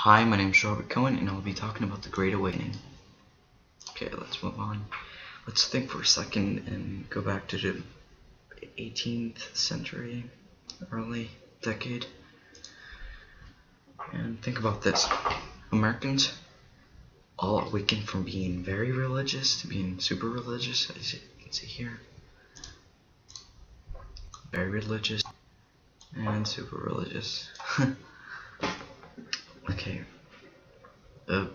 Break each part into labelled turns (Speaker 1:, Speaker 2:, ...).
Speaker 1: Hi, my name is Robert Cohen, and I'll be talking about the Great Awakening. Okay, let's move on. Let's think for a second and go back to the 18th century, early decade, and think about this. Americans all awakened from being very religious to being super religious, as you can see here. Very religious and super religious. Okay. The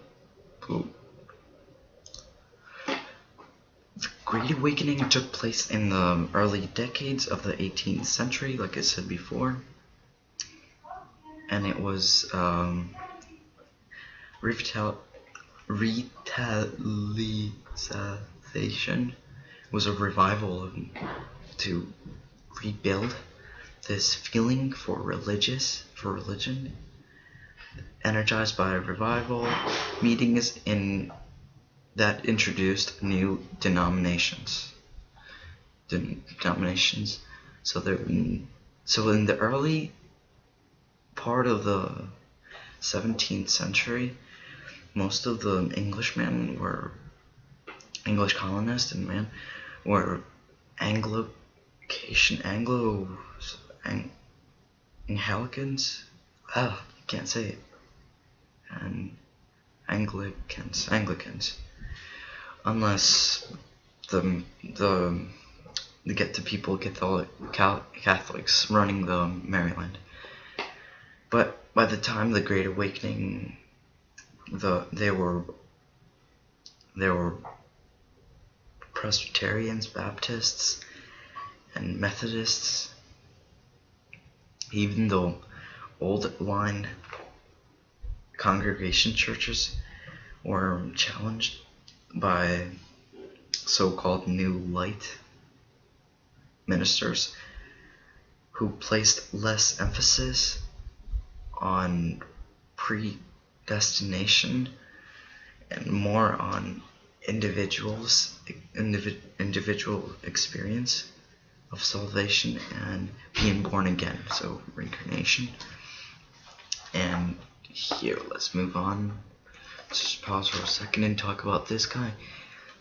Speaker 1: Great Awakening took place in the early decades of the 18th century, like I said before, and it was revitalization, was a revival to rebuild this feeling for religion, energized by revival meetings that introduced new denominations. So in the early part of the 17th century, most of the English colonists and were Anglicans. I can't say it. And Anglicans. Unless the Catholics running the Maryland. But by the time the Great Awakening, there were Presbyterians, Baptists, and Methodists. Even though old line congregation churches were challenged by so-called New Light ministers who placed less emphasis on predestination and more on individual experience of salvation and being born again, so reincarnation. And here, let's move on. Let's just pause for a second and talk about this guy.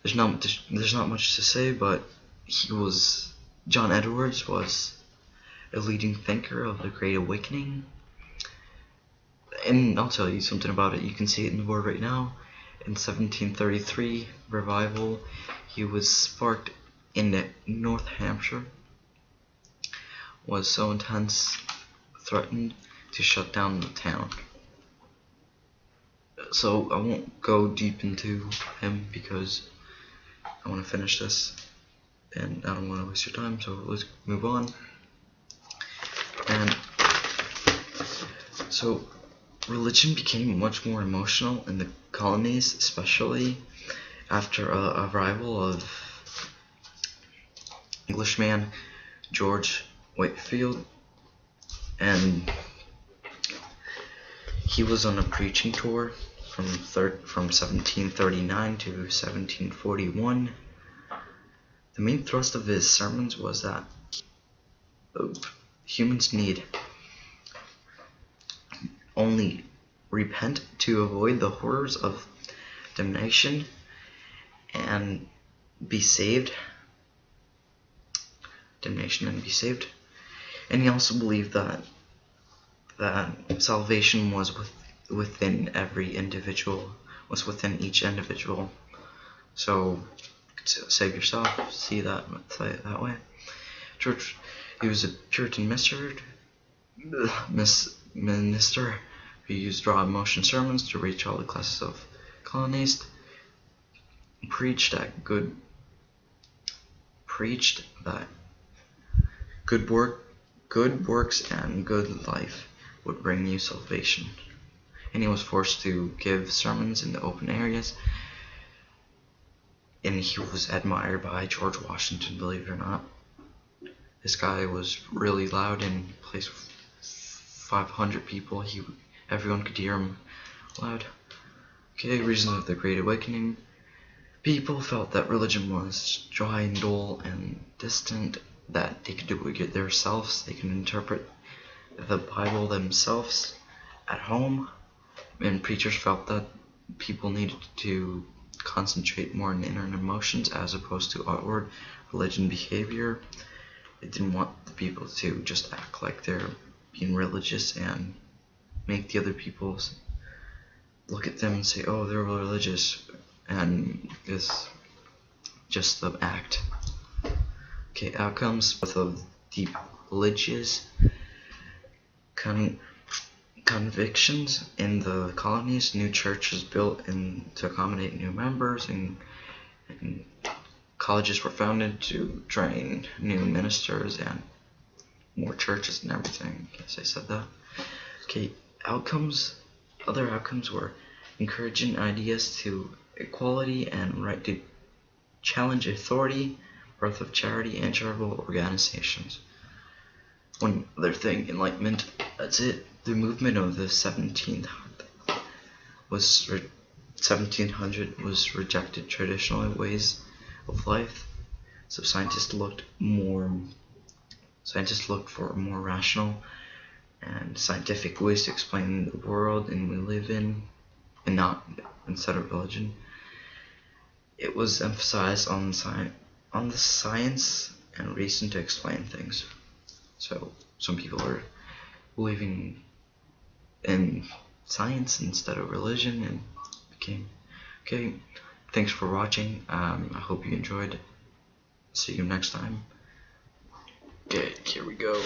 Speaker 1: There's not much to say, but John Edwards was a leading thinker of the Great Awakening. And I'll tell you something about it. You can see it in the board right now. In 1733 revival, he was sparked in North Hampshire, was so intense, threatened to shut down the town. So I won't go deep into him because I want to finish this and I don't want to waste your time, so let's move on. And so religion became much more emotional in the colonies, especially after a arrival of Englishman George Whitefield, and he was on a preaching tour from 1739 to 1741. The main thrust of his sermons was that humans need only repent to avoid the horrors of damnation and be saved. And he also believed that salvation was within each individual. So save yourself. Say it that way. Church. He was a Puritan minister who used raw emotion sermons to reach all the classes of colonists. Preached that good works and good life would bring you salvation. And he was forced to give sermons in the open areas, and he was admired by George Washington, believe it or not. This guy was really loud in a place with 500 people. Everyone could hear him loud. Okay, reason of the Great Awakening. People felt that religion was dry and dull and distant, that they could do it themselves, they could interpret the Bible themselves at home, and preachers felt that people needed to concentrate more on inner emotions as opposed to outward religion behavior. They didn't want the people to just act like they're being religious and make the other people look at them and say, oh, they're religious, and it's just the act. Okay, outcomes of deep religious convictions in the colonies. New churches built to accommodate new members, and colleges were founded to train new ministers, and more churches and everything. As I said that. Okay, other outcomes were encouraging ideas to equality and right to challenge authority, growth of charity and charitable organizations. One other thing, enlightenment, that's it. The movement of the 1700 was rejected traditional ways of life, so scientists looked for more rational and scientific ways to explain the world and we live in, and not instead of religion. It was emphasized on the science and reason to explain things. So some people are believing in science instead of religion, and became okay. Thanks for watching. I hope you enjoyed. See you next time. Okay, here we go.